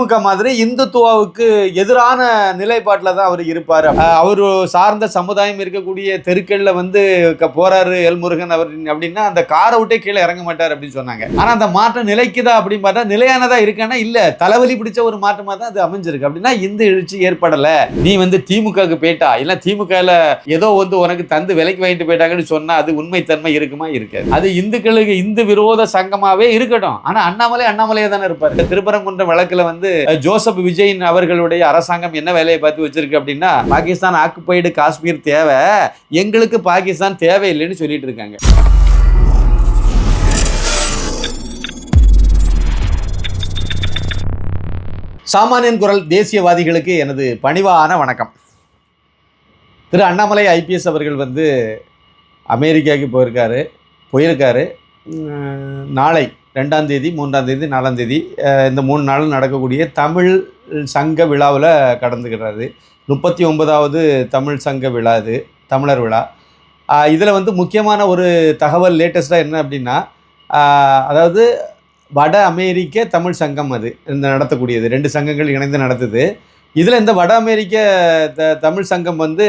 திமுக மாதிரி இந்துத்துவாவுக்கு எதிரான நிலைப்பாட்டில் தான் அவர் இருப்பார். அவர் சார்ந்த சமுதாயம் இருக்கக்கூடிய தெருக்களில் வந்து போறாரு எல்முருகன் அவர் அப்படின்னா அந்த காரை விட்டே கீழே இறங்க மாட்டார் அப்படின்னு சொன்னாங்க. ஆனால் அந்த மாற்றம் நிலைக்குதா அப்படின்னு பார்த்தா நிலையானதா இருக்கானா இல்லை, தலைவலி பிடிச்ச ஒரு மாற்றமாக தான் அது அமைஞ்சிருக்கு. அப்படின்னா இந்த எழுச்சி ஏற்படலை. நீ வந்து திமுகவுக்கு போயிட்டா இல்லை திமுகவில் ஏதோ வந்து உனக்கு தந்து விலைக்கு வாங்கிட்டு போயிட்டாங்கன்னு சொன்னா அது உண்மைத்தன்மை இருக்குமா? இருக்காது. அது இந்துக்களுக்கு இந்து விரோத சங்கமாவே இருக்கட்டும். ஆனால் அண்ணாமலையே தானே இருப்பார். திருப்பரங்குன்றம் வழக்கில் வந்து ஜோசப் விஜயின் அவர்களுடைய அரசாங்கம் என்ன வேலையை பார்த்து வச்சிருக்கு அப்படின்னா பாகிஸ்தான் ஆக்குபைடு காஷ்மீர் தேவை, எங்களுக்கு பாகிஸ்தான் தேவையில்லைன்னு சொல்லிட்டு இருக்காங்க. சாமானியன் குரல் தேசியவாதிகளுக்கு எனது பணிவான வணக்கம். திரு அண்ணாமலை ஐபிஎஸ் அவர்கள் வந்து அமெரிக்காவுக்கு போயிருக்காரு. நாளை 2ஆம் தேதி 3ஆம் தேதி 4ஆம் தேதி இந்த 3 நாள் நடக்கக்கூடிய தமிழ் சங்க விழாவில் கடந்துக்கிறாரு. 39வது தமிழ் சங்க விழா, இது தமிழர் விழா. இதில் வந்து முக்கியமான ஒரு தகவல் லேட்டஸ்ட்டாக என்ன அப்படின்னா, அதாவது வட அமெரிக்க தமிழ் சங்கம் அது இந்த நடத்தக்கூடியது 2 சங்கங்கள் இணைந்து நடத்துது. இதில் இந்த வட அமெரிக்க தமிழ் சங்கம் வந்து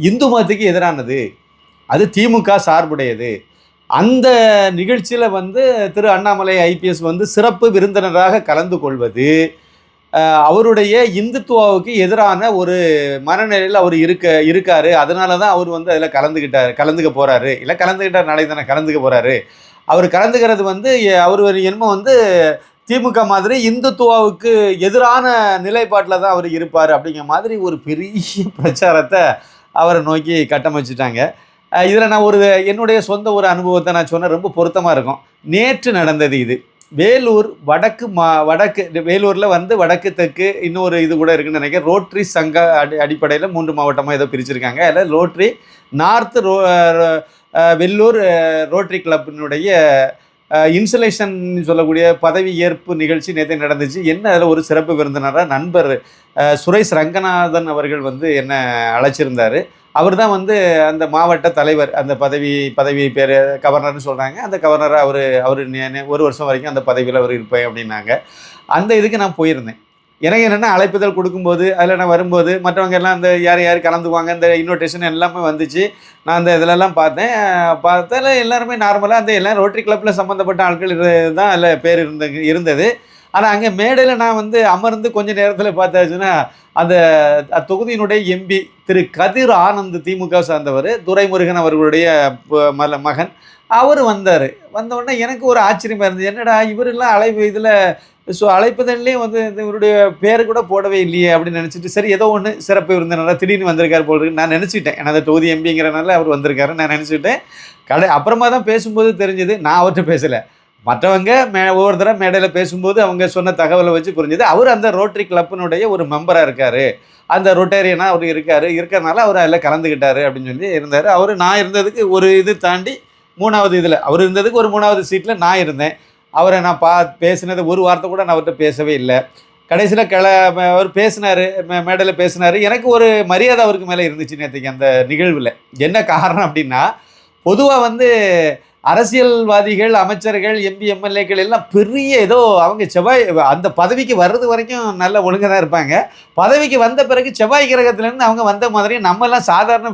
இந்து மதத்துக்கு எதிரானது, அது திமுக சார்புடையது. அந்த நிகழ்ச்சியில் வந்து திரு அண்ணாமலை ஐபிஎஸ் வந்து சிறப்பு விருந்தினராக கலந்து கொள்வது அவருடைய இந்துத்துவாவுக்கு எதிரான ஒரு மனநிலையில் அவர் இருக்காரு. அதனால தான் அவர் வந்து அதில் கலந்துக்க போகிறாரு. இல்லை கலந்துக்கிட்டார், நாளைக்கு தானே கலந்துக்க போகிறாரு. அவர் கலந்துக்கிறது வந்து அவர் என்னமோ வந்து திமுக மாதிரி இந்துத்துவாவுக்கு எதிரான நிலைப்பாட்டில் தான் அவர் இருப்பார் அப்படிங்கிற மாதிரி ஒரு பெரிய பிரச்சாரத்தை அவரை நோக்கி கட்டமைச்சிட்டாங்க. இதில் நான் என்னுடைய சொந்த ஒரு அனுபவத்தை நான் சொன்ன ரொம்ப பொருத்தமாக இருக்கும். நேற்று நடந்தது இது. வேலூர் வேலூரில் வந்து வடக்கு தெற்கு இன்னொரு இது கூட இருக்குன்னு நினைக்கிறேன். ரோட்ரி சங்க அடிப்படையில் 3 மாவட்டமாக ஏதோ பிரிச்சிருக்காங்க. அதில் ரோட்ரி நார்த் வெள்ளூர் ரோட்ரி கிளப்பினுடைய இன்சுலேஷன் சொல்லக்கூடிய பதவி ஏற்பு நிகழ்ச்சி நேற்று நடந்துச்சு. என்ன அதில் ஒரு சிறப்பு விருந்தினராக நண்பர் சுரேஷ் ரங்கநாதன் அவர்கள் வந்து என்ன அழைச்சிருந்தார். அவர் தான் வந்து அந்த மாவட்ட தலைவர். அந்த பதவி பேர் கவர்னர்னு சொல்கிறாங்க. அந்த கவர்னராக அவர் 1 வருஷம் வரைக்கும் அந்த பதவியில் அவர் இருப்பேன் அப்படின்னாங்க. அந்த இதுக்கு நான் போயிருந்தேன். எனக்கு என்னென்னா அழைப்புதல் கொடுக்கும்போது அதில் நான் வரும்போது மற்றவங்க எல்லாம் அந்த யார் கலந்துக்குவாங்க இந்த இன்விடேஷன் எல்லாமே வந்துச்சு. நான் அந்த இதிலெல்லாம் பார்த்தால எல்லாருமே நார்மலாக அந்த எல்லாம் ரோட்டரி கிளப்பில் சம்மந்தப்பட்ட ஆட்கள் தான் அதில் பேர் இருந்தது. ஆனால் அங்கே மேடையில் நான் வந்து அமர்ந்து கொஞ்சம் நேரத்தில் பார்த்தாச்சுன்னா அந்த தொகுதியினுடைய எம்பி திரு கதிர் ஆனந்த், திமுக சார்ந்தவர், துரைமுருகன் அவர்களுடைய மகன், அவர் வந்தார். வந்தவுடனே எனக்கு ஒரு ஆச்சரியமாக இருந்தது. என்னடா இவரெல்லாம் அழைப்புதல்லையும் வந்து இவருடைய பேர் கூட போடவே இல்லையே அப்படின்னு நினச்சிட்டு, சரி ஏதோ ஒன்று சிறப்பு விருந்தினராக திடீர்னு வந்திருக்காரு போல் இருக்கு நான் நினச்சிட்டேன். ஏன்னா அந்த தொகுதி எம்பிங்கிறனால அவர் வந்திருக்காரு நான் நினச்சிட்டேன். அப்புறமா தான் பேசும்போது தெரிஞ்சது நான் அவர்கிட்ட பேசலை. மற்றவங்க ஒவ்வொரு தடவை மேடையில் பேசும்போது அவங்க சொன்ன தகவலை வச்சு புரிஞ்சுது. அவர் அந்த ரோட்டரி கிளப்பினுடைய ஒரு மெம்பராக இருக்கார், அந்த ரொட்டேரியனாக அவர் இருக்கிறனால அவர் அதில் கலந்துக்கிட்டார் அப்படின்னு சொல்லி இருந்தார். நான் இருந்ததுக்கு ஒரு இது தாண்டி 3ஆவது இதில் அவர் இருந்ததுக்கு ஒரு 3ஆவது சீட்டில் நான் இருந்தேன். அவரை நான் பேசினது ஒரு வார்த்தை கூட நான் அவர்கிட்ட பேசவே இல்லை. கடைசியில் அவர் பேசினார், மேடையில் பேசினார். எனக்கு ஒரு மரியாதை அவருக்கு மேலே இருந்துச்சு நேற்றுக்கு அந்த நிகழ்வில். என்ன காரணம் அப்படின்னா, பொதுவாக வந்து அரசியல்வாதிகள், அமைச்சர்கள், எம்பி, எம்எல்ஏக்கள் எல்லாம் பெரிய ஏதோ அவங்க அந்த பதவிக்கு வர்றது வரைக்கும் நல்ல ஒழுங்காக தான் இருப்பாங்க. பதவிக்கு வந்த பிறகு செவ்வாய் கிரகத்திலேருந்து அவங்க வந்த மாதிரி நம்மெல்லாம் சாதாரண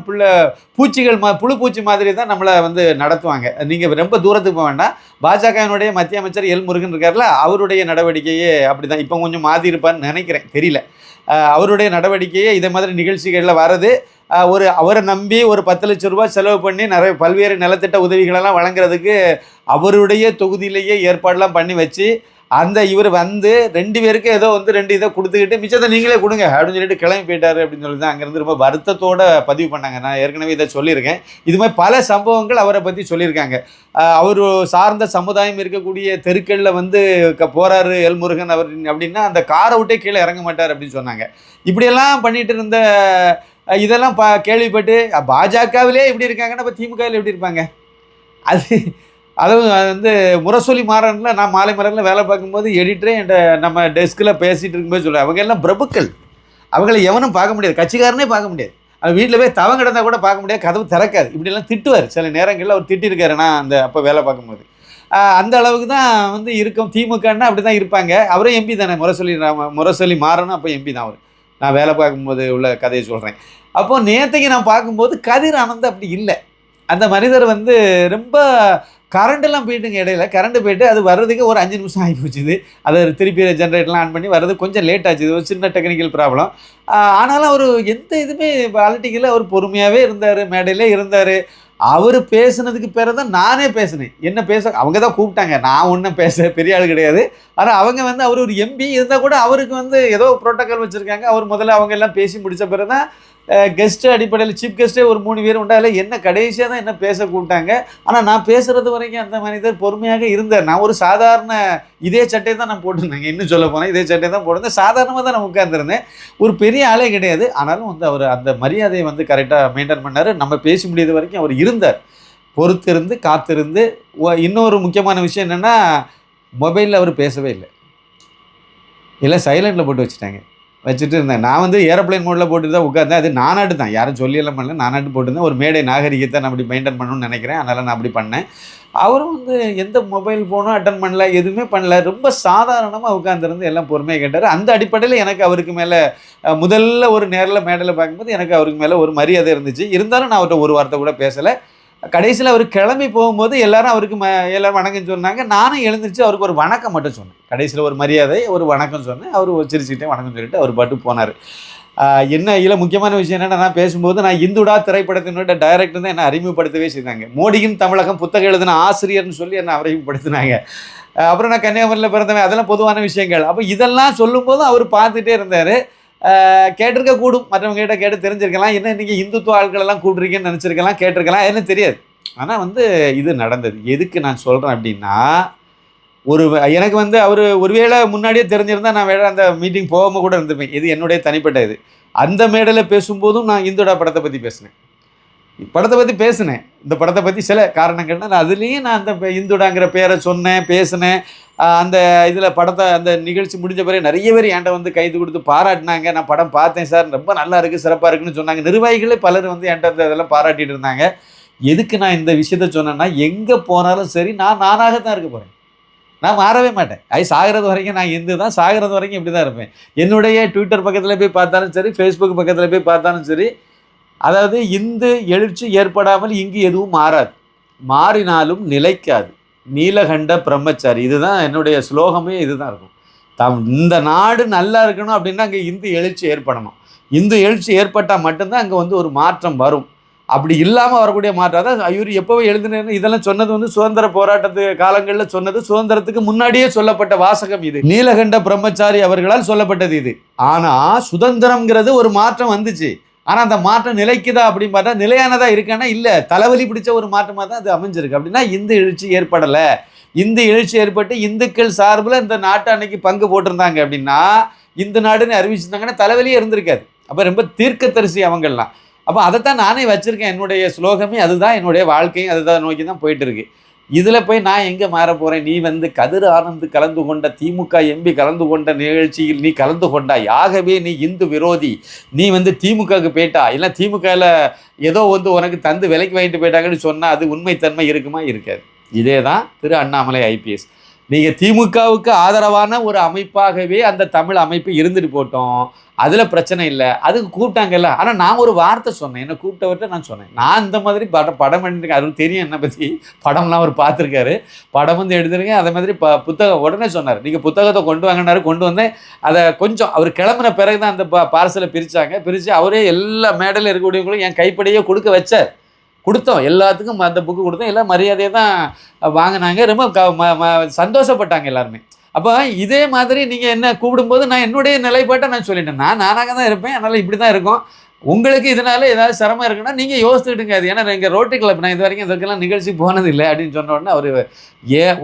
பூச்சிகள் புழு பூச்சி மாதிரி தான் நம்மளை வந்து நடத்துவாங்க. நீங்கள் ரொம்ப தூரத்துக்கு போக வேண்டாம். பாஜகவினுடைய மத்திய அமைச்சர் எல்முருகன் இருக்கார்ல, அவருடைய நடவடிக்கையே அப்படி தான். இப்போ கொஞ்சம் மாறி இருப்பான்னு நினைக்கிறேன், தெரியல. அவருடைய நடவடிக்கையே இதை மாதிரி நிகழ்ச்சிகளில் வர்றது, அவரை நம்பி ஒரு 10 லட்சம் ரூபாய் செலவு பண்ணி பல்வேறு நலத்திட்ட உதவிகளெல்லாம் வழங்குறதுக்கு அவருடைய தொகுதியிலேயே ஏற்பாடெல்லாம் பண்ணி வச்சு அந்த இவர் வந்து 2 பேருக்கு ஏதோ வந்து 2 இதை கொடுத்துக்கிட்டு மிச்சத்தை நீங்களே கொடுங்க அப்படின்னு சொல்லிட்டு கிளம்பி போயிட்டார் அப்படின்னு சொல்லி தான் அங்கேருந்து ரொம்ப வருத்தத்தோடு பதிவு பண்ணாங்க. நான் ஏற்கனவே இதை சொல்லியிருக்கேன். இது மாதிரி பல சம்பவங்கள் அவரை பற்றி சொல்லியிருக்காங்க. அவர் சார்ந்த சமுதாயம் இருக்கக்கூடிய தெருக்களில் வந்து போகிறாரு எல்முருகன் அவர் அப்படின்னா அந்த காரை விட்டே கீழே இறங்க மாட்டார் அப்படின்னு சொன்னாங்க. இப்படியெல்லாம் பண்ணிட்டு இருந்த இதெல்லாம் கேள்விப்பட்டு பாஜகவிலே இப்படி இருக்காங்கன்னா இப்போ திமுகவில் எப்படி இருப்பாங்க? அது வந்து முரசொலி மாறனில் நான் மாலை மலரில் வேலை பார்க்கும்போது எடிட்டரே நம்ம டெஸ்கில் பேசிகிட்டு இருக்கும்போது சொல்லுவேன், அவங்க எல்லாம் பிரபுக்கள், அவங்கள எவனும் பார்க்க முடியாது, கட்சிக்காரனே பார்க்க முடியாது. அது வீட்டில் போய் தவம் கிடந்தால் கூட பார்க்க முடியாது, கதவு திறக்காது. இப்படிலாம் திட்டுவார். சில நேரங்களில் அவர் திட்டிருக்காரு நான் அப்போ வேலை பார்க்கும்போது. அந்த அளவுக்கு தான் வந்து இருக்கும். திமுகன்னா அப்படி தான் இருப்பாங்க. அவரே எம்பி தானே, முரசொலி மாறணும் அப்போ எம்பி தான் அவர். நான் வேலை பார்க்கும்போது உள்ள கதையை சொல்கிறேன். அப்போது நேற்றைக்கு நான் பார்க்கும்போது கதிர் ஆனந்த் அப்படி இல்லை. அந்த மனிதர் வந்து ரொம்ப கரண்டெல்லாம் போயிட்டுங்க, இடையில கரண்ட் போயிட்டு அது வர்றதுக்கு ஒரு 5 நிமிஷம் ஆகி போச்சுது. அதை திருப்பி ஜென்ரேட்டர்லாம் ஆன் பண்ணி வர்றது கொஞ்சம் லேட் ஆச்சு. இது ஒரு சின்ன டெக்னிக்கல் ப்ராப்ளம். ஆனாலும் அவர் எந்த இதுவுமே பாலிட்டிக்கலில் அவர் பொறுமையாகவே இருந்தார், மேடையிலே இருந்தார். அவர் பேசுனதுக்கு பிறகு தான் நானே பேசினேன். என்ன பேச அவங்க தான் கூப்பிட்டாங்க, நான் ஒன்றும் பேச பெரிய ஆள் கிடையாது. ஆனால் அவங்க வந்து அவர் ஒரு எம்பி இருந்தால் கூட அவருக்கு வந்து ஏதோ ப்ரோட்டோக்கால் வச்சுருக்காங்க. அவர் முதல்ல அவங்க எல்லாம் பேசி முடித்த பிறகு தான் கெஸ்ட்டு அடிப்படையில் சீஃப் கெஸ்ட்டே ஒரு 3 பேர் உண்டால என்ன கடைசியாக தான் என்ன பேச கூப்பிட்டாங்க. ஆனால் நான் பேசுகிறது வரைக்கும் அந்த மனிதர் பொறுமையாக இருந்தார். நான் ஒரு சாதாரண இதே சட்டையை தான் நான் போட்டிருந்தேங்க. இன்னும் சொல்ல போனேன், இதே சட்டையை தான் போட்டிருந்தேன். சாதாரணமாக தான் நான் உட்கார்ந்துருந்தேன். ஒரு பெரிய ஆளே கிடையாது. ஆனாலும் வந்து அவர் அந்த மரியாதையை வந்து கரெக்டாக மெயின்டைன் பண்ணார். நம்ம பேசி முடியாத வரைக்கும் அவர் இருந்தார். பொறுத்திருந்து காத்திருந்து. இன்னொரு முக்கியமான விஷயம் என்னென்னா, மொபைலில் அவர் பேசவே இல்லை. எல்லாம் சைலண்டில் போட்டு வச்சுட்டாங்க. வச்சுட்டு இருந்தேன். நான் வந்து ஏரோப்ளைன் மோடில் போட்டு தான் உட்காந்தேன். அது நானாட்டு தான், யாரும் சொல்லியெல்லாம் பண்ணல, நானாட்டு போட்டுருந்தேன். ஒரு மேடை நாகரிகத்தை நான் அப்படி மெயின்டைன் பண்ணணும்னு நினைக்கிறேன். அதனால் நான் அப்படி பண்ணேன். அவரும் வந்து எந்த மொபைல் ஃபோனும் அட்டன் பண்ணல, எதுவுமே பண்ணல. ரொம்ப சாதாரணமாக உட்காந்துருந்து எல்லாம் பொறுமையாக கேட்டார். அந்த அடிப்படையில் எனக்கு அவருக்கு மேலே முதல்ல ஒரு நேரில் மேடையில் பார்க்கும்போது எனக்கு அவருக்கு மேலே ஒரு மரியாதை இருந்துச்சு. இருந்தாலும் நான் அவர்கிட்ட ஒரு வார்த்தை கூட பேசலை. கடைசியில் அவர் கிளம்பி போகும்போது எல்லாரும் அவருக்கு எல்லோரும் வணக்கம் சொன்னாங்க. நானும் எழுந்திரிச்சு அவருக்கு ஒரு வணக்கம் மட்டும் சொன்னேன். கடைசியில் ஒரு மரியாதை, ஒரு வணக்கம் சொன்னேன். அவர் சிரிச்சுக்கிட்டே வணக்கம் சொல்லிட்டு அவர் பாட்டு போனார். என்ன இதில் முக்கியமான விஷயம் என்னென்னா, நான் பேசும்போது நான் இந்துடா திரைப்படத்தினுடைய டைரக்டர் தான் என்னை அறிமுகப்படுத்தவே செய்தாங்க. மோடியின் தமிழகம் புத்தகம் எழுதின ஆசிரியர்னு சொல்லி என்னை அறிமுகப்படுத்தினாங்க. அப்புறம் நான் கன்னியாகுமரியில் பிறந்தவன், அதெல்லாம் பொதுவான விஷயங்கள். அப்போ இதெல்லாம் சொல்லும்போது அவர் பார்த்துட்டே இருந்தார். கேட்டிருக்க கூடும், மற்றவங்க கிட்ட கேட்டு தெரிஞ்சிருக்கலாம். என்ன இன்றைக்கி இந்துத்துவ ஆட்களெல்லாம் கூப்பிட்ருக்கேன்னு நினச்சிருக்கலாம், கேட்டிருக்கலாம், என்ன தெரியாது. ஆனால் வந்து இது நடந்தது. எதுக்கு நான் சொல்கிறேன் அப்படின்னா, எனக்கு வந்து அவர் ஒருவேளை முன்னாடியே தெரிஞ்சிருந்தால் நான் வேறு அந்த மீட்டிங் போகாமல் கூட இருந்திருப்பேன். இது என்னுடைய தனிப்பட்ட இது. அந்த மேடையில் பேசும்போதும் நான் இந்துடா படத்தை பற்றி பேசினேன். இந்த படத்தை பற்றி சில காரணங்கள்னா நான் அதுலேயும் நான் அந்த இந்துடாங்கிற பேரை சொன்னேன், பேசினேன். அந்த இதில் அந்த நிகழ்ச்சி முடிஞ்ச பிறகு நிறைய பேர் என்கிட்ட வந்து கைது கொடுத்து பாராட்டினாங்க. நான் படம் பார்த்தேன் சார், ரொம்ப நல்லா இருக்குது, சிறப்பாக இருக்குன்னு சொன்னாங்க. நிர்வாகிகளே பலர் வந்து என்கிட்ட இதெல்லாம் பாராட்டிகிட்டு இருந்தாங்க. எதுக்கு நான் இந்த விஷயத்த சொன்னேன்னா, எங்கே போனாலும் சரி நானாக தான் இருக்க போகிறேன். நான் மாறவே மாட்டேன். சாகிறது வரைக்கும் நான் இந்து தான், சாகிறது வரைக்கும் இப்படி தான் இருப்பேன். என்னுடைய ட்விட்டர் பக்கத்தில் போய் பார்த்தாலும் சரி, ஃபேஸ்புக் பக்கத்தில் போய் பார்த்தாலும் சரி, அதாவது இந்து எழுச்சி ஏற்படாமல் இங்கு எதுவும் மாறாது, மாறினாலும் நிலைக்காது. நீலகண்ட பிரம்மச்சாரி, இதுதான் என்னுடைய ஸ்லோகமே. இதுதான் இருக்கும். இந்த நாடு நல்லா இருக்கணும் அப்படின்னா அங்கே இந்து எழுச்சி ஏற்படணும். இந்து எழுச்சி ஏற்பட்டால் மட்டும்தான் அங்கே வந்து ஒரு மாற்றம் வரும். அப்படி இல்லாமல் வரக்கூடிய மாற்றம் தான் இவர் எப்போவே எழுதினேன்னு இதெல்லாம் சொன்னது வந்து சுதந்திர போராட்டத்து காலங்களில் சொன்னது, சுதந்திரத்துக்கு முன்னாடியே சொல்லப்பட்ட வாசகம் இது. நீலகண்ட பிரம்மச்சாரி அவர்களால் சொல்லப்பட்டது இது. ஆனால் சுதந்திரம்ங்கிறது ஒரு மாற்றம் வந்துச்சு. ஆனால் அந்த மாற்றம் நிலைக்குதா அப்படின்னு பார்த்தா நிலையானதாக இருக்கான்னா இல்லை, தலைவலி பிடிச்ச ஒரு மாற்றமாக தான் அது அமைஞ்சிருக்கு. அப்படின்னா இந்து எழுச்சி ஏற்படலை. இந்து எழுச்சி ஏற்பட்டு இந்துக்கள் சார்பில் இந்த நாட்டை அன்னைக்கு பங்கு போட்டிருந்தாங்க அப்படின்னா, இந்து நாடுன்னு அறிவிச்சிருந்தாங்கன்னா தலைவலியே இருந்திருக்காது. அப்போ ரொம்ப தீர்க்கதரிசி அவங்கள்லாம். அப்போ அதைத்தான் நானே வச்சுருக்கேன். என்னுடைய ஸ்லோகமே அதுதான், என்னுடைய வாழ்க்கையும் அதுதான் நோக்கி தான் போயிட்டு இருக்கு. இதில் போய் நான் எங்கே மாற போகிறேன்? நீ வந்து கதிர் ஆனந்த் கலந்து கொண்ட, திமுக எம்பி கலந்து கொண்ட நிகழ்ச்சியில் நீ கலந்து கொண்டாய், ஆகவே நீ இந்து விரோதி, நீ வந்து திமுகவுக்கு போயிட்டா, இல்லை திமுகவில் ஏதோ வந்து உனக்கு தந்து விலைக்கு வாங்கிட்டு போயிட்டாங்கன்னு சொன்னால் அது உண்மைத்தன்மை இருக்குமா? இருக்காது. இதே தான் திரு அண்ணாமலை ஐபிஎஸ். நீங்கள் திமுகவுக்கு ஆதரவான ஒரு அமைப்பாகவே அந்த தமிழ் அமைப்பு இருந்துட்டு போட்டோம், அதில் பிரச்சனை இல்லை, அதுக்கு கூப்பிட்டாங்கல்ல. ஆனால் நான் ஒரு வார்த்தை சொன்னேன், என்னை கூப்பிட்டவர்கிட்ட நான் சொன்னேன், நான் இந்த மாதிரி படம் பண்ணிருக்கேன், அதுவும் தெரியும் என்னை பற்றி, படம்லாம் அவர் பார்த்துருக்காரு, படம் வந்து எடுத்துருக்கேன். அதே மாதிரி புத்தகம் உடனே சொன்னார், நீங்கள் புத்தகத்தை கொண்டு வாங்கினாரு, கொண்டு வந்தேன். அதை கொஞ்சம் அவர் கிளம்புன பிறகு தான் அந்த பார்சலை பிரித்து அவரே எல்லா மேடையில் இருக்கக்கூடியவங்களும் என் கைப்படையே கொடுக்க வச்சார். கொடுத்தோம், எல்லாத்துக்கும் அந்த புக்கு கொடுத்தோம். எல்லாம் மரியாதையை தான் வாங்கினாங்க. ரொம்ப சந்தோஷப்பட்டாங்க எல்லாருமே. அப்போ இதே மாதிரி நீங்கள் என்ன கூப்பிடும்போது நான் என்னுடைய நிலைப்பாட்டை நான் சொல்லிட்டேன். நானாக தான் இருப்பேன், அதனால் இப்படி தான் இருக்கும். உங்களுக்கு இதனால் ஏதாவது சிரமம் இருக்குன்னா நீங்கள் யோசிச்சுக்கிட்டுங்க. அது ஏன்னா எங்கள் ரோட்டு கிளப் நான் இது வரைக்கும் இதுக்கெல்லாம் நிகழ்ச்சி போனதில்லை அப்படின்னு சொன்ன உடனே அவர்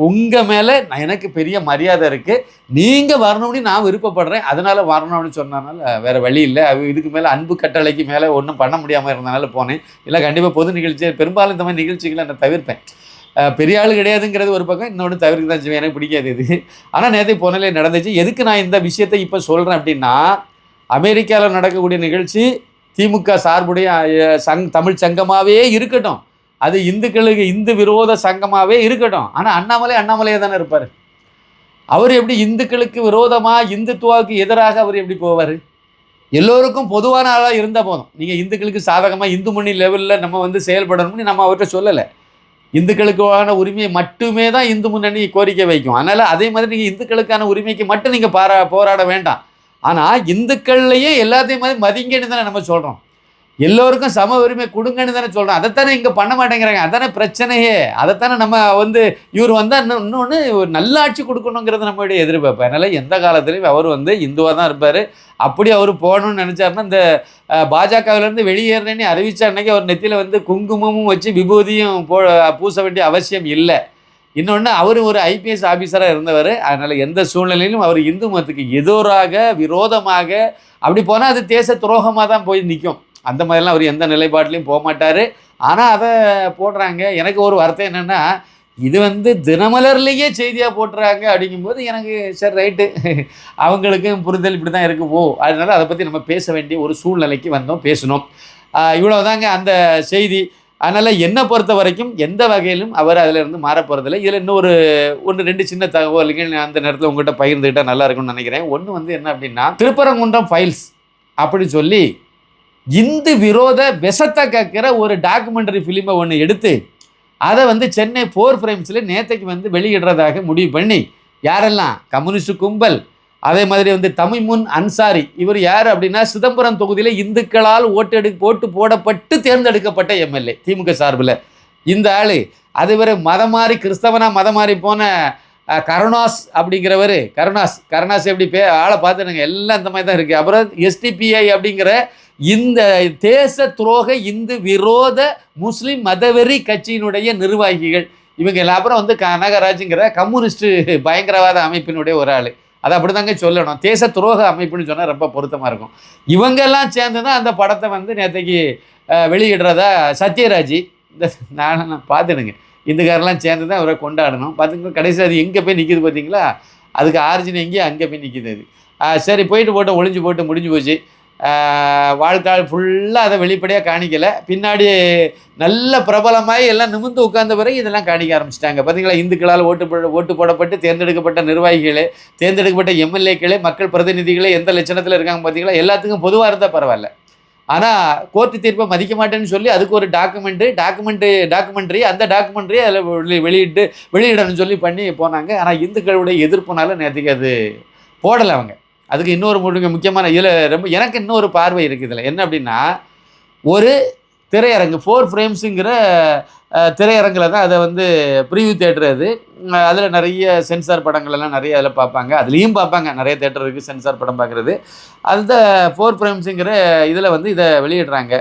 உங்கள் மேலே எனக்கு பெரிய மரியாதை இருக்குது, நீங்கள் வரணும்னு நான் விருப்பப்படுறேன், அதனால் வரணும்னு சொன்னதுனால வேறு வழி இல்லை. இதுக்கு மேலே அன்பு கட்டளைக்கு மேலே ஒன்றும் பண்ண முடியாமல் இருந்தனால போனேன். இல்லை கண்டிப்பாக பொது நிகழ்ச்சி பெரும்பாலும் இந்த மாதிரி நிகழ்ச்சிகளை நான் தவிர்ப்பேன். பெரிய ஆள் கிடையாதுங்கிறது ஒரு பக்கம், இன்னொன்று தவிர்க்க தான் செய்வேன், எனக்கு பிடிக்காது இது. ஆனால் நேற்று போனாலே நடந்துச்சு. எதுக்கு நான் இந்த விஷயத்தை இப்போ சொல்கிறேன் அப்படின்னா, அமெரிக்காவில் நடக்கக்கூடிய நிகழ்ச்சி திமுக சார்புடைய தமிழ் சங்கமாகவே இருக்கட்டும், அது இந்துக்களுக்கு இந்து விரோத சங்கமாகவே இருக்கட்டும். ஆனால் அண்ணாமலையே தானே இருப்பார். அவர் எப்படி இந்துக்களுக்கு விரோதமாக, இந்துத்துவாவுக்கு எதிராக அவர் எப்படி போவார்? எல்லோருக்கும் பொதுவான ஆளாக இருந்தால் போதும். நீங்கள் இந்துக்களுக்கு சாதகமாக இந்து மணி லெவலில் நம்ம வந்து செயல்படணும்னு நம்ம அவர்கிட்ட சொல்லலை. இந்துக்களுக்கான உரிமையை மட்டுமே தான் இந்து முன்னணி கோரிக்கை வைக்கும். அதனால் அதே மாதிரி நீங்கள் இந்துக்களுக்கான உரிமைக்கு மட்டும் நீங்கள் போராட வேண்டாம். ஆனால் இந்துக்கள்லையே எல்லாத்தையும் மாதிரி மதிங்கன்னு தானே நம்ம சொல்கிறோம். எல்லோருக்கும் சம உரிமை கொடுங்கன்னு தானே சொல்கிறோம். அதைத்தானே இங்கே பண்ண மாட்டேங்கிறாங்க. அதானே பிரச்சனையே. அதைத்தானே நம்ம வந்து இவர் வந்தால் இன்னொன்று நல்ல ஆட்சி கொடுக்கணுங்கிறது நம்மளுடைய எதிர்பார்ப்பு. அதனால் எந்த காலத்துலையும் அவர் வந்து இந்துவாக தான் இருப்பார். அப்படி அவர் போகணும்னு நினச்சாருன்னா இந்த பாஜகவிலேருந்து வெளியேறேன்னு அறிவித்த அன்னைக்கு அவர் நெத்தியில் வந்து குங்குமமும் வச்சு விபூதியும் பூச வேண்டிய அவசியம் இல்லை. இன்னொன்று அவர் ஒரு ஐபிஎஸ் ஆஃபீஸராக இருந்தவர். அதனால் எந்த சூழ்நிலையிலும் அவர் இந்து மதத்துக்கு எதிராக விரோதமாக அப்படி போனால் அது தேச துரோகமாக தான் போய் நிற்கும். அந்த மாதிரிலாம் அவர் எந்த நிலைப்பாட்டிலையும் போக மாட்டார். ஆனால் அதை போடுறாங்க. எனக்கு ஒரு வார்த்தை என்னென்னா, இது வந்து தினமலர்லேயே செய்தியாக போட்டுறாங்க அப்படிங்கும்போது எனக்கு சரி ரைட்டு, அவங்களுக்கும் புரிதல் இப்படி தான் இருக்குது. அதனால் அதை பற்றி நம்ம பேச வேண்டிய ஒரு சூழ்நிலைக்கு வந்தோம், பேசணும். இவ்வளோதாங்க அந்த செய்தி. அதனால் என்னை பொறுத்த வரைக்கும் எந்த வகையிலும் அவர் அதிலிருந்து மாறப்போகிறதில்லை. இதில் இன்னொரு 1-2 சின்ன தகவல்கள் அந்த நேரத்தில் உங்கள்கிட்ட பகிர்ந்துக்கிட்டால் நல்லா இருக்கும்னு நினைக்கிறேன். ஒன்று வந்து என்ன அப்படின்னா, திருப்பரங்குன்றம் ஃபைல்ஸ் அப்படின்னு சொல்லி இந்து விரோத விஷத்தை கேட்குற ஒரு டாக்குமெண்ட்ரி ஃபிலிமை ஒன்று எடுத்து அதை வந்து சென்னை 4 ஃப்ரேம்ஸில் நேற்றைக்கு வந்து வெளியிடுறதாக முடிவு பண்ணி, யாரெல்லாம் கம்யூனிஸ்ட் கும்பல், அதே மாதிரி வந்து தமிமுன் அன்சாரி, இவர் யார் அப்படின்னா சிதம்பரம் தொகுதியில் இந்துக்களால் ஓட்டு போடப்பட்டு தேர்ந்தெடுக்கப்பட்ட எம்எல்ஏ திமுக சார்பில். இந்த ஆள் அது வேறு மதம் மாறி கிறிஸ்தவனாக மதம் மாறி போன கருணாஸ் அப்படிங்கிறவர். கருணாஸ் எப்படி ஆளை பார்த்துடுங்க, எல்லாம் இந்த மாதிரி தான் இருக்குது. அப்புறம் எஸ்டிபிஐ அப்படிங்கிற இந்த தேச துரோக இந்து விரோத முஸ்லீம் மதவெறி கட்சியினுடைய நிர்வாகிகள் இவங்க எல்லாம். அப்புறம் வந்து கனகராஜுங்கிற கம்யூனிஸ்ட் பயங்கரவாத அமைப்பினுடைய ஒரு ஆள். அதை அப்படி தாங்க சொல்லணும். தேச துரோக அமைப்புன்னு சொன்னால் ரொம்ப பொருத்தமாக இருக்கும். இவங்கெல்லாம் சேர்ந்து தான் அந்த படத்தை வந்து நேற்றைக்கு வெளியிடுறதா சத்யராஜ் இந்த நான் பார்த்துடுங்க. இந்துக்காரெல்லாம் சேர்ந்து தான் அவரை கொண்டாடணும். பார்த்துங்க கடைசியில் அது எங்கே போய் நிற்கிது பார்த்தீங்களா? அதுக்கு ஆரிஜின் எங்கேயோ அங்கே போய் நிற்கிது அது. சரி போட்டு ஒளிஞ்சு போட்டு முடிஞ்சு போச்சு. வாழ்க்கால் ஃபுல்லாக அதை வெளிப்படையாக காணிக்கலை. பின்னாடி நல்ல பிரபலமாகி எல்லாம் நிமிர்ந்து உட்கார்ந்த பிறகு இதெல்லாம் காணிக்க ஆரம்பிச்சிட்டாங்க. பார்த்தீங்களா? இந்துக்களால் ஓட்டு போடப்பட்டு தேர்ந்தெடுக்கப்பட்ட நிர்வாகிகளே, தேர்ந்தெடுக்கப்பட்ட எம்எல்ஏக்களே, மக்கள் பிரதிநிதிகளே எந்த லட்சணத்தில் இருக்காங்க பார்த்தீங்களா? எல்லாத்துக்கும் பொதுவாக இருந்தால் பரவாயில்ல. ஆனால் கோர்ட்டு தீர்ப்பை மதிக்க மாட்டேன்னு சொல்லி அதுக்கு ஒரு டாக்குமெண்ட்ரி அந்த டாக்குமெண்ட்ரியை அதில் வெளியிடணும்னு சொல்லி பண்ணி போனாங்க. ஆனால் இந்துக்களுடைய எதிர்ப்புனால நேற்றுக்கு அது போடலை அவங்க. அதுக்கு இன்னொரு முக்கியமான இதில் ரொம்ப எனக்கு இன்னொரு பார்வை இருக்குது. இதில் என்ன அப்படின்னா, ஒரு திரையரங்கு 4 ஃப்ரேம்ஸுங்கிற திரையரங்கில் தான் அதை வந்து ப்ரீவியூ தேட்டர். அதில் நிறைய சென்சார் படங்கள்லாம் நிறைய அதில் பார்ப்பாங்க. அதுலேயும் பார்ப்பாங்க, நிறைய தேட்டர் இருக்குது சென்சார் படம் பார்க்குறது. அந்த 4 ஃப்ரேம்ஸுங்கிற இதில் வந்து இதை வெளியிடுறாங்க.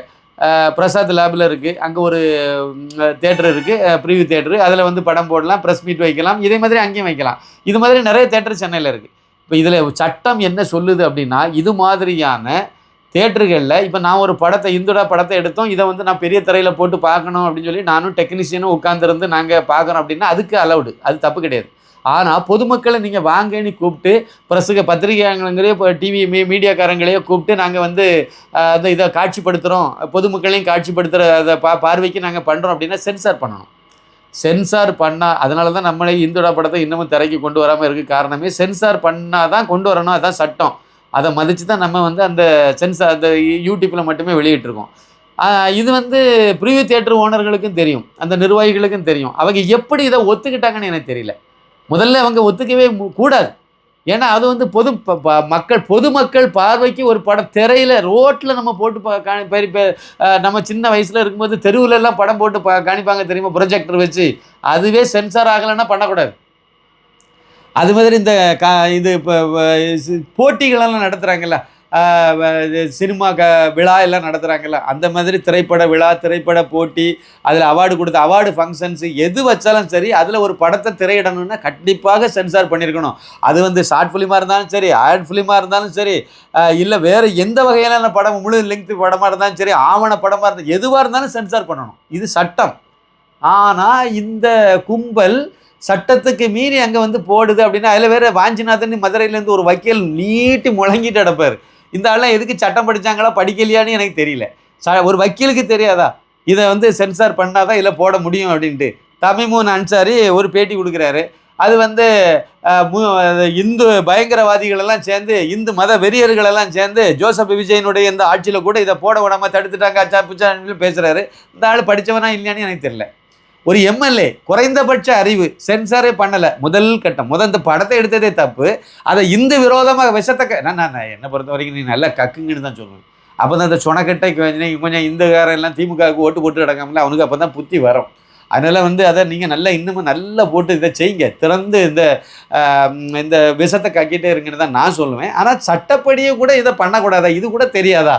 பிரசாத் லேபில் இருக்குது, அங்கே ஒரு தேட்டர் இருக்குது, ப்ரீவியூ தேட்டரு. அதில் வந்து படம் போடலாம், ப்ரெஸ் மீட் வைக்கலாம், இதே மாதிரி அங்கேயும் வைக்கலாம். இது மாதிரி நிறைய தேட்டர் சென்னையில் இருக்குது. இப்போ இதில் சட்டம் என்ன சொல்லுது அப்படின்னா, இது மாதிரியான தேட்டர்களில் இப்போ நான் ஒரு இந்துடா படத்தை எடுத்தோம், இதை வந்து நான் பெரிய திரையில் போட்டு பார்க்கணும் அப்படின்னு சொல்லி நானும் டெக்னீஷியனும் உட்காந்துருந்து நாங்கள் பார்க்குறோம் அப்படின்னா அதுக்கு அலவுடு, அது தப்பு கிடையாது. ஆனால் பொதுமக்களை நீங்கள் வாங்கன்னு கூப்பிட்டு பத்திரிகையாளர்களையோ இப்போ டிவி மீடியாக்காரங்களையோ கூப்பிட்டு நாங்கள் வந்து இதை காட்சிப்படுத்துகிறோம், பொதுமக்களையும் காட்சிப்படுத்துகிற அதை பார்வைக்கு நாங்கள் பண்ணுறோம் அப்படின்னா சென்சார் பண்ணணும். சென்சார் பண்ணால், அதனால தான் நம்மளே இந்துடா படத்தை இன்னமும் திரைக்கு கொண்டு வராமல் இருக்குது. காரணமே சென்சார் பண்ணால் தான் கொண்டு வரணும், அதுதான் சட்டம். அதை மதித்து தான் நம்ம வந்து அந்த சென்சார் அந்த யூடியூப்பில் மட்டுமே வெளியிட்டிருக்கோம். இது வந்து ப்ரீவியூ தியேட்டர் ஓனர்களுக்கும் தெரியும், அந்த நிர்வாகிகளுக்கும் தெரியும். அவங்க எப்படி இதை ஒத்துக்கிட்டாங்கன்னு எனக்கு தெரியல. முதல்ல அவங்க ஒத்துக்கவே கூடாது. ஏன்னா அது வந்து பொதுமக்கள் பார்வைக்கு ஒரு படம் திரையில் ரோட்டில் நம்ம போட்டு நம்ம சின்ன வயசில் இருக்கும்போது தெருவுலெல்லாம் படம் போட்டு காணிப்பாங்க தெரியுமா, ப்ரொஜெக்டர் வச்சு. அதுவே சென்சார் ஆகலைன்னா பண்ணக்கூடாது. அது மாதிரி இந்த இது இப்போ போட்டிகளெல்லாம் நடத்துகிறாங்கல்ல, சினிமா விழா எல்லாம் நடத்துகிறாங்கல்ல, அந்த மாதிரி திரைப்பட விழா, திரைப்பட போட்டி, அதில் அவார்டு கொடுத்த அவார்டு ஃபங்க்ஷன்ஸு எது வச்சாலும் சரி, அதில் ஒரு படத்தை திரையிடணும்னா கண்டிப்பாக சென்சார் பண்ணியிருக்கணும். அது வந்து ஷார்ட் ஃபிலிமாக இருந்தாலும் சரி, ஆட் ஃபிலிமாக இருந்தாலும் சரி, இல்லை வேறு எந்த வகையிலான படம், முழு லெங்க்த்து படமாக இருந்தாலும் சரி, ஆவண படமாக இருந்தாலும் எதுவாக இருந்தாலும் சென்சார் பண்ணணும். இது சட்டம். ஆனால் இந்த கும்பல் சட்டத்துக்கு மீறி அங்கே வந்து போடுது அப்படின்னா, அதில் வேறு வாஞ்சிநாதன் மதுரையிலேருந்து ஒரு வக்கீல் நீட்டி முழங்கிட்டு கிடப்பார். இந்த ஆள்லாம் எதுக்கு சட்டம் படித்தாங்களா படிக்கலையான்னு எனக்கு தெரியல. ஒரு வக்கீலுக்கு தெரியாதா இதை வந்து சென்சார் பண்ணாதான் இல்லை போட முடியும் அப்படின்ட்டு தமிமுன் அன்சாரி ஒரு பேட்டி கொடுக்குறாரு. அது வந்து இந்து பயங்கரவாதிகளெல்லாம் சேர்ந்து இந்து மத வெறியர்களெல்லாம் சேர்ந்து ஜோசப் விஜயனுடைய இந்த ஆட்சியில் கூட இதை போட விடாமல் தடுத்துட்டாங்க அச்சா பிச்சான்னு பேசுகிறாரு. இந்த ஆள் படித்தவனா இல்லையான்னு எனக்கு தெரியல. ஒரு எம்எல்ஏ குறைந்தபட்ச அறிவு சென்சாரே பண்ணலை. முதல் கட்டம் இந்த படத்தை எடுத்ததே தப்பு. அதை இந்து விரோதமாக விஷத்தை நான் என்னை பொறுத்த வரைக்கும் நீ நல்லா கக்குங்கன்னு தான் சொல்லுவேன். அப்போ தான் இந்த சொனக்கட்டை கொஞ்சம் இந்துக்காரன் எல்லாம் திமுகவுக்கு ஓட்டு போட்டு கிடக்காமல அவனுக்கு அப்போ தான் புத்தி வரும். அதனால் வந்து அதை நீங்கள் நல்லா இன்னமும் நல்லா போட்டு இதை செய்யுங்க. திறந்து இந்த விஷத்தை கக்கிட்டே இருங்கன்னு தான் நான் சொல்லுவேன். ஆனால் சட்டப்படியே கூட இதை பண்ணக்கூடாதா? இது கூட தெரியாதா?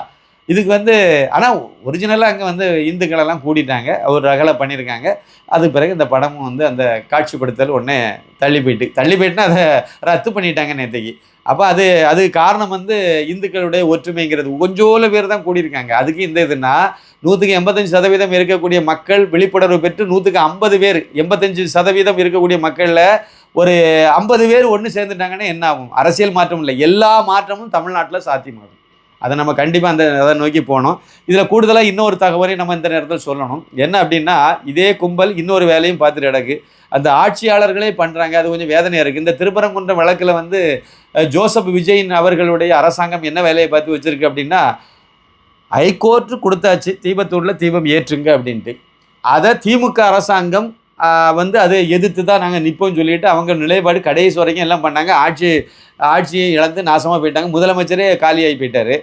இதுக்கு வந்து ஆனால் ஒரிஜினலாக அங்கே வந்து இந்துக்களெல்லாம் கூட்டிட்டாங்க, ஒரு ரகலை பண்ணியிருக்காங்க. அது பிறகு இந்த படமும் வந்து அந்த காட்சிப்படுத்தல் ஒன்றே தள்ளி போயிட்டுனா அதை ரத்து பண்ணிட்டாங்க நேற்றுக்கு. அப்போ அது காரணம் வந்து இந்துக்களுடைய ஒற்றுமைங்கிறது. கொஞ்சோல பேர் தான் கூடியிருக்காங்க. அதுக்கு இந்த இதுனா 185% இருக்கக்கூடிய மக்கள் விழிப்புணர்வு பெற்று 150 பேர் 85% இருக்கக்கூடிய மக்களில் ஒரு 50 பேர் ஒன்று சேர்ந்துட்டாங்கன்னா என்ன ஆகும்? அரசியல் மாற்றம் இல்லை, எல்லா மாற்றமும் தமிழ்நாட்டில் சாத்தியமாகும். அதை நம்ம கண்டிப்பாக அதை நோக்கி போனோம். இதில் கூடுதலாக இன்னொரு தகவலையும் நம்ம இந்த நேரத்தில் சொல்லணும். என்ன அப்படின்னா, இதே கும்பல் இன்னொரு வேலையும் பார்த்துட்டு கிடக்கு. அந்த ஆட்சியாளர்களே பண்ணுறாங்க. அது கொஞ்சம் வேதனையாக இருக்குது. இந்த திருப்பரங்குன்றம் வழக்கில் வந்து ஜோசப் விஜயின் அவர்களுடைய அரசாங்கம் என்ன வேலையை பார்த்து வச்சுருக்கு அப்படின்னா, ஹைகோர்ட்டு கொடுத்தாச்சு தீபத்தூரில் தீபம் ஏற்றுங்க அப்படின்ட்டு. அதை திமுக அரசாங்கம் வந்து அதை எதிர்த்து தான் நாங்கள் நிற்போம்னு சொல்லிட்டு அவங்க நிலைப்பாடு கடைசி வரைக்கும் எல்லாம் பண்ணாங்க. ஆட்சியை இழந்து நாசமாக போயிட்டாங்க. முதலமைச்சரே காலியாகி போயிட்டார்.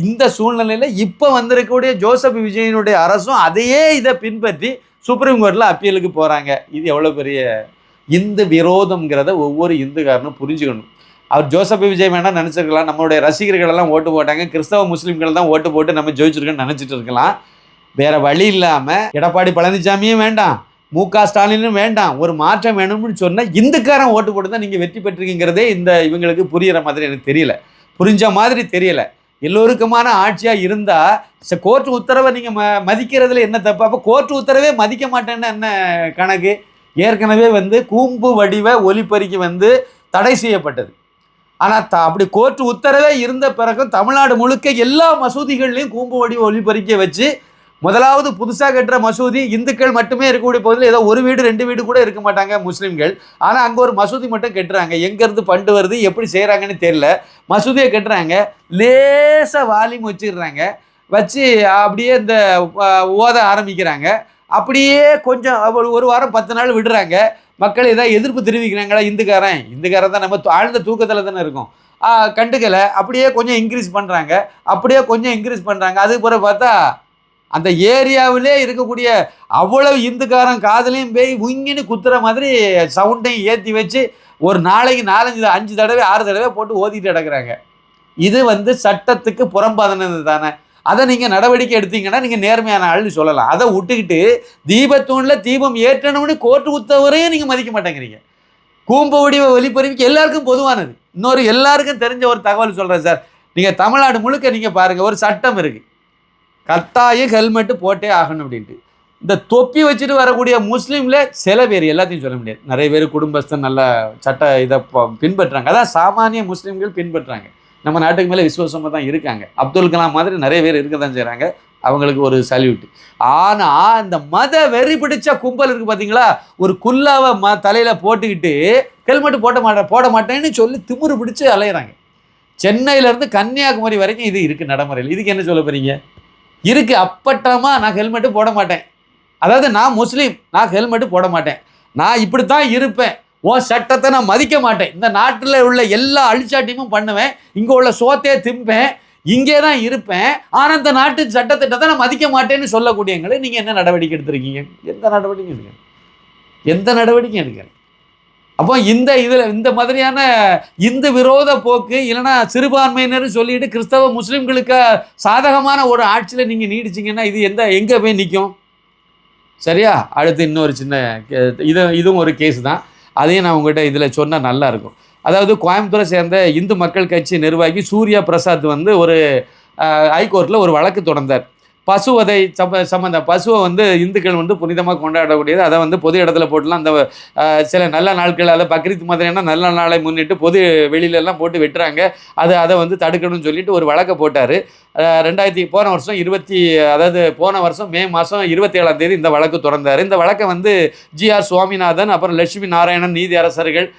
இந்த சூழ்நிலையில் இப்போ வந்திருக்கக்கூடிய ஜோசப் விஜயனுடைய அரசும் அதையே இதை பின்பற்றி சுப்ரீம் கோர்ட்டில் அப்பீலுக்கு போகிறாங்க. இது எவ்வளோ பெரிய இந்து விரோதம்ங்கிறத ஒவ்வொரு இந்துக்காரனும் புரிஞ்சுக்கணும். அவர் ஜோசப் விஜய் வேணால் நினச்சிருக்கலாம், நம்மளுடைய ரசிகர்களெல்லாம் ஓட்டு போட்டாங்க, கிறிஸ்தவ முஸ்லீம்கள் தான் ஓட்டு போட்டு நம்ம ஜெயிச்சிருக்கோன்னு நினச்சிட்டு இருக்கலாம். வேறு வழி இல்லாமல் எடப்பாடி பழனிசாமியும் வேண்டாம், மு.க. ஸ்டாலினும் வேண்டாம், ஒரு மாற்றம் வேணும்னு சொன்னால் இந்துக்காரன் ஓட்டு போட்டு தான் நீங்கள் வெற்றி பெற்றிருக்கீங்கிறதே இவங்களுக்கு புரிகிற மாதிரி எனக்கு தெரியல, புரிஞ்ச மாதிரி தெரியல. எல்லோருக்குமான ஆட்சியாக இருந்தால் கோர்ட்டு உத்தரவை நீங்கள் மதிக்கிறதுல என்ன தப்பு? அப்போ கோர்ட்டு உத்தரவே மதிக்க மாட்டேன்னு என்ன கணக்கு? ஏற்கனவே வந்து கூம்பு வடிவ ஒலிபெருக்கி வந்து தடை செய்யப்பட்டது. ஆனால் அப்படி கோர்ட்டு உத்தரவே இருந்த பிறகும் தமிழ்நாடு முழுக்க எல்லா மசூதிகள்லையும் கூம்பு வடிவ ஒலிபெருக்கியை வச்சு முதலாவது புதுசாக கட்டுற மசூதி இந்துக்கள் மட்டுமே இருக்கக்கூடிய பகுதியில் ஏதோ ஒரு வீடு 2 வீடு கூட இருக்க மாட்டாங்க முஸ்லீம்கள். ஆனால் அங்கே ஒரு மசூதி மட்டும் கட்டுறாங்க. எங்கேருந்து ஃபண்டு வருது, எப்படி செய்கிறாங்கன்னு தெரியல. மசூதியை கட்டுறாங்க, லேசாக வால்யூம் வச்சிடுறாங்க, வச்சு அப்படியே இந்த ஓத ஆரம்பிக்கிறாங்க. அப்படியே கொஞ்சம் ஒரு வாரம் 10 நாள் விடுறாங்க. மக்கள் ஏதாவது எதிர்ப்பு தெரிவிக்கிறாங்களா? இந்துக்காரன் தான் நம்ம ஆழ்ந்த தூக்கத்தில் தானே இருக்கும், கண்டுக்கலை. அப்படியே கொஞ்சம் இன்க்ரீஸ் பண்ணுறாங்க. அது பிறகு பார்த்தா அந்த ஏரியாவிலே இருக்கக்கூடிய அவ்வளவு இந்துக்காரன் காதலையும் போய் உங்கின்னு குத்துற மாதிரி சவுண்டையும் ஏற்றி வச்சு ஒரு நாளைக்கு 4-5 தடவை 6 தடவை போட்டு ஓதிட்டு கிடக்குறாங்க. இது வந்து சட்டத்துக்கு புறம்பாதனது தானே. அதை நீங்கள் நடவடிக்கை எடுத்தீங்கன்னா நீங்கள் நேர்மையான ஆள்னு சொல்லலாம். அதை விட்டுக்கிட்டு தீபத்தூணில் தீபம் ஏற்றணும்னு கோர்ட்டு உத்தவரையும் நீங்கள் மதிக்க மாட்டேங்கிறீங்க. கூம்பு வடிவ ஒலிபெருக்கி எல்லாருக்கும் பொதுவானது. இன்னொரு எல்லாருக்கும் தெரிஞ்ச ஒரு தகவல் சொல்கிறேன் சார். நீங்கள் தமிழ்நாடு முழுக்க நீங்கள் பாருங்கள், ஒரு சட்டம் இருக்குது, கட்டாயம் ஹெல்மெட்டு போட்டே ஆகணும் அப்படின்ட்டு. இந்த தொப்பி வச்சுட்டு வரக்கூடிய முஸ்லீமில் சில பேர், எல்லாத்தையும் சொல்ல முடியாது, நிறைய பேர் குடும்பஸ்தன் நல்ல சட்ட இதை பின்பற்றுறாங்க. அதான் சாமானிய முஸ்லீம்கள் பின்பற்றுறாங்க. நம்ம நாட்டுக்கு மேலே விசுவாசமாக தான் இருக்காங்க. அப்துல் கலாம் மாதிரி நிறைய பேர் இருக்க தான் செய்கிறாங்க. அவங்களுக்கு ஒரு சல்யூட். ஆனால் இந்த மத வெறி பிடிச்ச கும்பல் இருக்குது பார்த்தீங்களா, ஒரு குல்லாவை தலையில் போட்டுக்கிட்டு ஹெல்மெட்டு போட மாட்டேன்னு சொல்லி திமிரு பிடிச்சி அலையிறாங்க. சென்னையிலேருந்து கன்னியாகுமரி வரைக்கும் இது இருக்குது நடைமுறையில். இதுக்கு என்ன சொல்ல போகிறீங்க? இருக்குது அப்பட்டமாக நான் ஹெல்மெட்டு போட மாட்டேன், அதாவது நான் முஸ்லீம், நான் ஹெல்மெட்டு போட மாட்டேன், நான் இப்படி தான் இருப்பேன், உன் சட்டத்தை நான் மதிக்க மாட்டேன், இந்த நாட்டில் உள்ள எல்லா அழிச்சாட்டியமும் பண்ணுவேன், இங்கே உள்ள சோத்தையே திம்பேன், இங்கே தான் இருப்பேன், ஆனால் இந்த நாட்டு சட்டத்திட்டத்தை நான் மதிக்க மாட்டேன்னு சொல்லக்கூடியவங்களை நீங்கள் என்ன நடவடிக்கை எடுத்திருக்கீங்க? எந்த நடவடிக்கை எடுக்கிறேன்? அப்போ இந்த மாதிரியான இந்து விரோத போக்கு, இல்லைன்னா சிறுபான்மையினர் சொல்லிட்டு கிறிஸ்தவ முஸ்லீம்களுக்கு சாதகமான ஒரு ஆட்சியில் நீங்கள் நீடிச்சிங்கன்னா இது எங்கே போய் நிற்கும்? சரியா? அடுத்து இன்னொரு சின்ன இதுவும் ஒரு கேஸ் தான், அதையும் நான் உங்கள்கிட்ட இதில் சொன்னால் நல்லாயிருக்கும். அதாவது கோயம்புத்தூரை சேர்ந்த இந்து மக்கள் கட்சி நிர்வாகி சூர்யா பிரசாத் வந்து ஒரு ஹைகோர்ட்டில் ஒரு வழக்கு தொடர்ந்தார். பசுவதை பசுவை வந்து இந்துக்கள் வந்து புனிதமாக கொண்டாடக்கூடியது. அதை வந்து பொது இடத்துல போட்டுலாம் அந்த சில நல்ல நாட்கள், அதை பக்ரீத் மாதிரியான நல்ல நாளை முன்னிட்டு பொது வெளியிலெல்லாம் போட்டு வெட்டுறாங்க. அதை வந்து தடுக்கணும்னு சொல்லிட்டு ஒரு வழக்கை போட்டார். போன வருஷம் மே மாதம் 27ஆம் தேதி இந்த வழக்கு தொடர்ந்தார். இந்த வழக்கை வந்து ஜிஆர் சுவாமிநாதன் அப்புறம் லட்சுமி நாராயணன் நீதி அரசர்கள்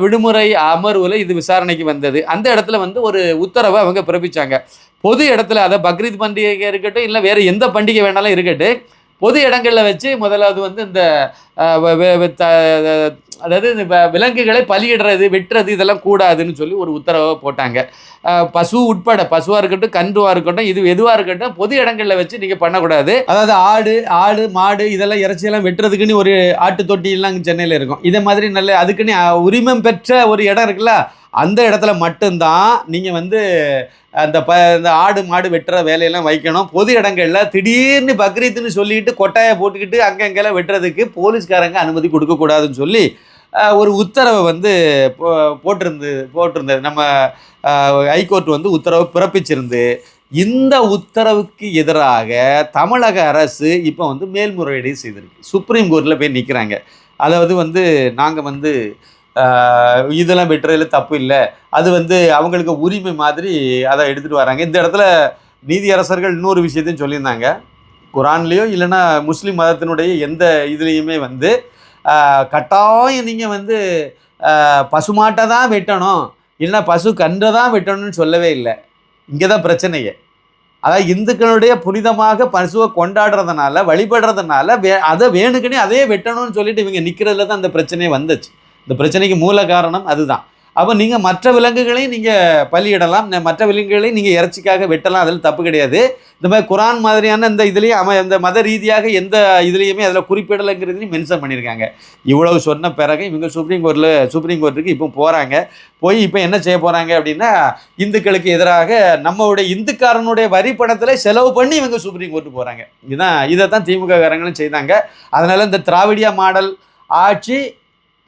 விடுமுறை அமர்வில் இது விசாரணைக்கு வந்தது. அந்த இடத்துல வந்து ஒரு உத்தரவை அவங்க பிறப்பிச்சாங்க. பொது இடத்துல, அதை பக்ரீத் பண்டிகை இருக்கட்டும், இல்லை வேறு எந்த பண்டிகை வேணாலும் இருக்கட்டும், பொது இடங்களில் வச்சு முதலாவது வந்து இந்த அதாவது இந்த விலங்குகளை பலியிடுறது, வெட்டுறது இதெல்லாம் கூடாதுன்னு சொல்லி ஒரு உத்தரவை போட்டாங்க. பசு உட்பட, பசுவாக இருக்கட்டும் கன்றுவாக இருக்கட்டும், இது எதுவாக இருக்கட்டும், பொது இடங்களில் வச்சு நீங்கள் பண்ணக்கூடாது. அதாவது ஆடு மாடு இதெல்லாம் இறைச்சியெல்லாம் வெட்டுறதுக்குன்னு ஒரு ஆட்டு தொட்டியெல்லாம் இங்கே சென்னையில் இருக்கும். இதே மாதிரி நல்ல அதுக்குன்னு உரிமம் பெற்ற ஒரு இடம் இருக்குல்ல, அந்த இடத்துல மட்டும்தான் நீங்கள் வந்து இந்த ஆடு மாடு வெட்டுற வேலையெல்லாம் வைக்கணும். பொது இடங்களில் திடீர்னு பக்ரீத்துன்னு சொல்லிட்டு கொட்டாயை போட்டுக்கிட்டு அங்கெங்கெல்லாம் வெட்டுறதுக்கு போலீஸ்காரங்க அனுமதி கொடுக்கக்கூடாதுன்னு சொல்லி ஒரு உத்தரவை வந்து போட்டிருந்தது. நம்ம ஹைகோர்ட் வந்து உத்தரவு பிறப்பிச்சிருந்து, இந்த உத்தரவுக்கு எதிராக தமிழக அரசு இப்போ வந்து மேல்முறையீடு செய்திருக்கு. சுப்ரீம் கோர்ட்டில் போய் நிற்கிறாங்க. அதாவது வந்து நாங்கள் வந்து இதெல்லாம் வெட்டுறதில் தப்பு இல்லை, அது வந்து அவங்களுக்கு உரிமை மாதிரி அதை எடுத்துகிட்டு வராங்க. இந்த இடத்துல நீதியரசர்கள் இன்னொரு விஷயத்தையும் சொல்லியிருந்தாங்க. குரான்லேயோ இல்லைன்னா முஸ்லீம் மதத்தினுடைய எந்த இதுலேயுமே வந்து கட்டாயம் நீங்கள் வந்து பசுமாட்டை தான் வெட்டணும், இல்லைன்னா பசு கன்றை தான் வெட்டணும்னு சொல்லவே இல்லை. இங்கே தான் பிரச்சனையே. அதாவது இந்துக்களுடைய புனிதமாக பசுவை கொண்டாடுறதுனால, வழிபடுறதுனால அதை வேணுக்குன்னே அதே வெட்டணும்னு சொல்லிட்டு இவங்க நிற்கிறதுல தான் அந்த பிரச்சனையே வந்துச்சு. இந்த பிரச்சனைக்கு மூல காரணம் அதுதான். அப்போ நீங்கள் மற்ற விலங்குகளையும் நீங்கள் பலியிடலாம், மற்ற விலங்குகளையும் நீங்கள் இறைச்சிக்காக வெட்டலாம், அதில் தப்பு கிடையாது. இந்த மாதிரி குரான் மாதிரியான இந்த இதுலேயும் இந்த மத ரீதியாக எந்த இதுலேயுமே அதில் குறிப்பிடலைங்கிறதையும் மென்ஷன் பண்ணியிருக்காங்க. இவ்வளவு சொன்ன பிறகு இவங்க சுப்ரீம் கோர்ட்டுக்கு இப்போ போகிறாங்க. போய் இப்போ என்ன செய்ய போகிறாங்க அப்படின்னா, இந்துக்களுக்கு எதிராக நம்மளுடைய இந்துக்காரனுடைய வரி பணத்தில் செலவு பண்ணி இவங்க சுப்ரீம் கோர்ட்டு போகிறாங்க. இதை தான் திமுக காரங்களும் செய்தாங்க. அதனால் இந்த திராவிடியா மாடல் ஆட்சி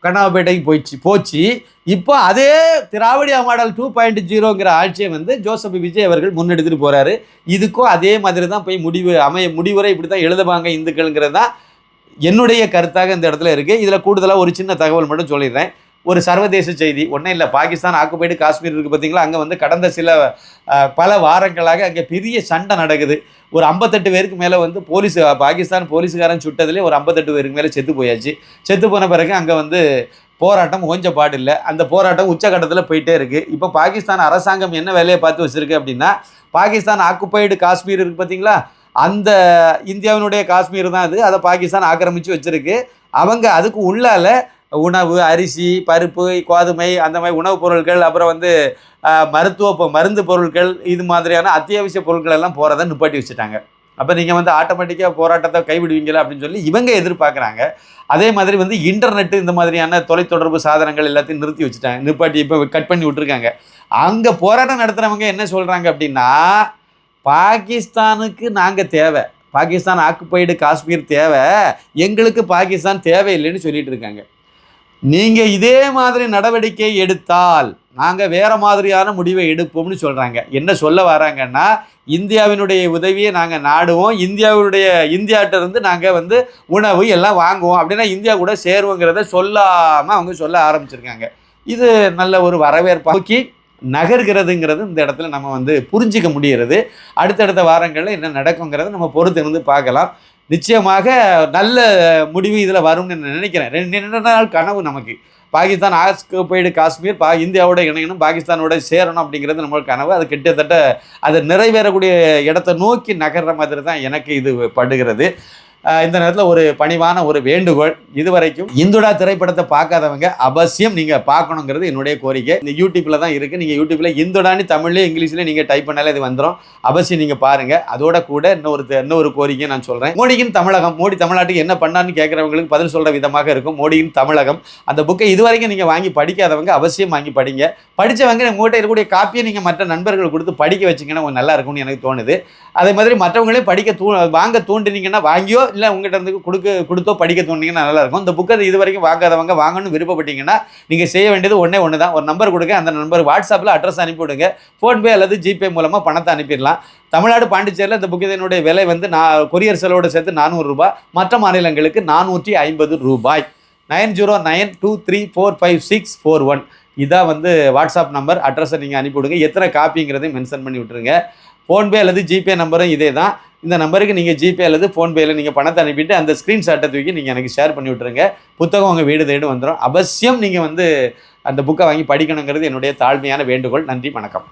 கண்ணாம்பேட்டைக்கு போச்சு. இப்போ அதே திராவிடியா மாடல் 2.0ங்கிற ஆட்சியை வந்து ஜோசப் விஜய் அவர்கள் முன்னெடுத்துட்டு போகிறாரு. இதுக்கும் அதே மாதிரி தான் போய் முடிவுரை இப்படி தான் எழுதுவாங்க இந்துக்கள்ங்கிறது தான் என்னுடைய கருத்தாக இந்த இடத்துல இருக்குது. இதில் கூடுதலாக ஒரு சின்ன தகவல் மட்டும் சொல்லிடுறேன். ஒரு சர்வதேச செய்தி, ஒன்றும் இல்லை, பாகிஸ்தான் ஆக்குபைடு காஷ்மீர் இருக்குது பார்த்தீங்களா, அங்கே வந்து கடந்த பல வாரங்களாக அங்கே பெரிய சண்டை நடக்குது. ஒரு 58 பேருக்கு மேலே வந்து பாகிஸ்தான் போலீஸுக்காரன் சுட்டதுலேயே ஒரு 58 பேருக்கு மேலே செத்து போயாச்சு. செத்து போன பிறகு அங்கே வந்து போராட்டம் கொஞ்சம் பாடு இல்லை. அந்த போராட்டம் உச்சகட்டத்தில் போயிட்டே இருக்குது. இப்போ பாகிஸ்தான் அரசாங்கம் என்ன வேலையை பார்த்து வச்சுருக்கு அப்படின்னா, பாகிஸ்தான் ஆக்குபைடு காஷ்மீர் இருக்குது பார்த்தீங்களா, அந்த இந்தியாவினுடைய காஷ்மீர் தான் அது. அதை பாகிஸ்தான் ஆக்கிரமித்து வச்சுருக்கு. அவங்க அதுக்கு உள்ளால உணவு, அரிசி, பருப்பு, கோதுமை, அந்த மாதிரி உணவுப் பொருட்கள், அப்புறம் வந்து மருந்து பொருட்கள், இது மாதிரியான அத்தியாவசிய பொருட்கள் எல்லாம் போகிறத நிப்பாட்டி வச்சுட்டாங்க. அப்போ நீங்கள் வந்து ஆட்டோமேட்டிக்காக போராட்டத்தை கைவிடுவீங்களா அப்படின்னு சொல்லி இவங்க எதிர்பார்க்குறாங்க. அதே மாதிரி வந்து இன்டர்நெட்டு, இந்த மாதிரியான தொலைத்தொடர்பு சாதனங்கள் எல்லாத்தையும் நிப்பாட்டி இப்போ கட் பண்ணி விட்டுருக்காங்க. அங்கே போராட்டம் நடத்துகிறவங்க என்ன சொல்கிறாங்க அப்படின்னா, பாகிஸ்தானுக்கு நாங்கள் தேவை, பாகிஸ்தான் ஆக்குபைடு காஷ்மீர் தேவை, எங்களுக்கு பாகிஸ்தான் தேவையில்லைன்னு சொல்லிட்டு இருக்காங்க. நீங்கள் இதே மாதிரி நடவடிக்கை எடுத்தால் நாங்கள் வேறு மாதிரியான முடிவை எடுப்போம்னு சொல்கிறாங்க. என்ன சொல்ல வராங்கன்னா, இந்தியாவினுடைய உதவியை நாங்கள் நாடுவோம், இந்தியாவிலிருந்து நாங்கள் வந்து உணவு எல்லாம் வாங்குவோம், அப்படின்னா இந்தியா கூட சேருவோங்கிறத சொல்லாமல் அவங்க சொல்ல ஆரம்பிச்சிருக்காங்க. இது நல்ல ஒரு வரவேற்பு நகர்கிறதுங்கிறது இந்த இடத்துல நம்ம வந்து புரிஞ்சிக்க முடிகிறது. அடுத்தடுத்த வாரங்களில் என்ன நடக்குங்கிறத நம்ம பொறுத்து இருந்து பார்க்கலாம். நிச்சயமாக நல்ல முடிவு இதில் வரும்னு நினைக்கிறேன். 2 நாள் கனவு நமக்கு, பாகிஸ்தான் ஆக்குபைடு காஷ்மீர் இந்தியாவோட இணையணும், பாகிஸ்தானோட சேரணும் அப்படிங்கிறது நம்மளோட கனவு. அது கிட்டத்தட்ட அது நிறைவேறக்கூடிய இடத்தை நோக்கி நகர்ற மாதிரி தான் எனக்கு இது படுகிறது. இந்த நேரத்தில் ஒரு பணிவான ஒரு வேண்டுகோள், இதுவரைக்கும் இந்துடா திரைப்படத்தை பார்க்காதவங்க அவசியம் நீங்கள் பார்க்கணுங்கிறது என்னுடைய கோரிக்கை. இந்த யூடியூப்பில் தான் இருக்குது. நீங்கள் யூடியூப்பில் இந்துடான்னு தமிழ்லேயே இங்கிலீஷ்லேயே நீங்கள் டைப் பண்ணாலே இது வந்துடும். அவசியம் நீங்கள் பாருங்கள். அதோட கூட இன்னொரு கோரிக்கையை நான் சொல்கிறேன். மோடியின் தமிழகம், மோடி தமிழ்நாட்டுக்கு என்ன பண்ணான்னு கேட்குறவங்களுக்கு பதில் சொல்கிற விதமாக இருக்கும் மோடியின் தமிழகம். அந்த புக்கை இதுவரைக்கும் நீங்கள் வாங்கி படிக்காதவங்க அவசியம் வாங்கி படிங்க. படித்தவங்க உங்கள்கிட்ட இருக்கக்கூடிய காப்பியை நீங்கள் மற்ற நண்பர்கள் கொடுத்து படிக்க வச்சிங்கன்னா கொஞ்சம் நல்லா இருக்கும்னு எனக்கு தோணுது. அதே மாதிரி மற்றவங்களே வாங்க தூண்டினீங்கன்னா வாங்கியோ, இல்லை உங்கள்கிட்ட இருந்து கொடுத்தோ படிக்க தோணுனீங்கன்னா நல்லாயிருக்கும். இந்த புக்கை இது வரைக்கும் வாங்காதவங்க வாங்கணும்னு விருப்பப்பட்டீங்கன்னா நீங்கள் செய்ய வேண்டியது ஒன்று தான். ஒரு நம்பர் கொடுங்க, அந்த நம்பர் வாட்ஸ்அப்பில் அட்ரஸ் அனுப்பிவிடுங்க. ஃபோன்பே அல்லது ஜிபே மூலமாக பணத்தை அனுப்பிடலாம். தமிழ்நாடு பாண்டிச்சேரியில் இந்த புத்தகத்தினுடைய விலை வந்து கொரியர் செலவோடு சேர்த்து 400 ரூபாய், மற்ற மாநிலங்களுக்கு 450 ரூபாய். 9092345641 இதான் வந்து வாட்ஸ்அப் நம்பர். அட்ரஸை நீங்கள் அனுப்பிவிடுங்க. எத்தனை காப்பிங்கிறதையும் மென்ஷன் பண்ணி விட்டுருங்க. ஃபோன்பே அல்லது ஜிபே நம்பரும் இதே தான். இந்த நம்பருக்கு நீங்கள் ஜிபே அல்லது ஃபோன்பேயில் நீங்கள் பணத்தை அனுப்பிட்டு அந்த ஸ்க்ரீன்ஷாட்டை தூக்கி நீங்கள் எனக்கு ஷேர் பண்ணி விட்டுருங்க. புத்தகம் உங்கள் வீடு தேடி வந்துடும். அவசியம் நீங்கள் வந்து அந்த புக்கை வாங்கி படிக்கணுங்கிறது என்னுடைய தாழ்மையான வேண்டுகோள். நன்றி, வணக்கம்.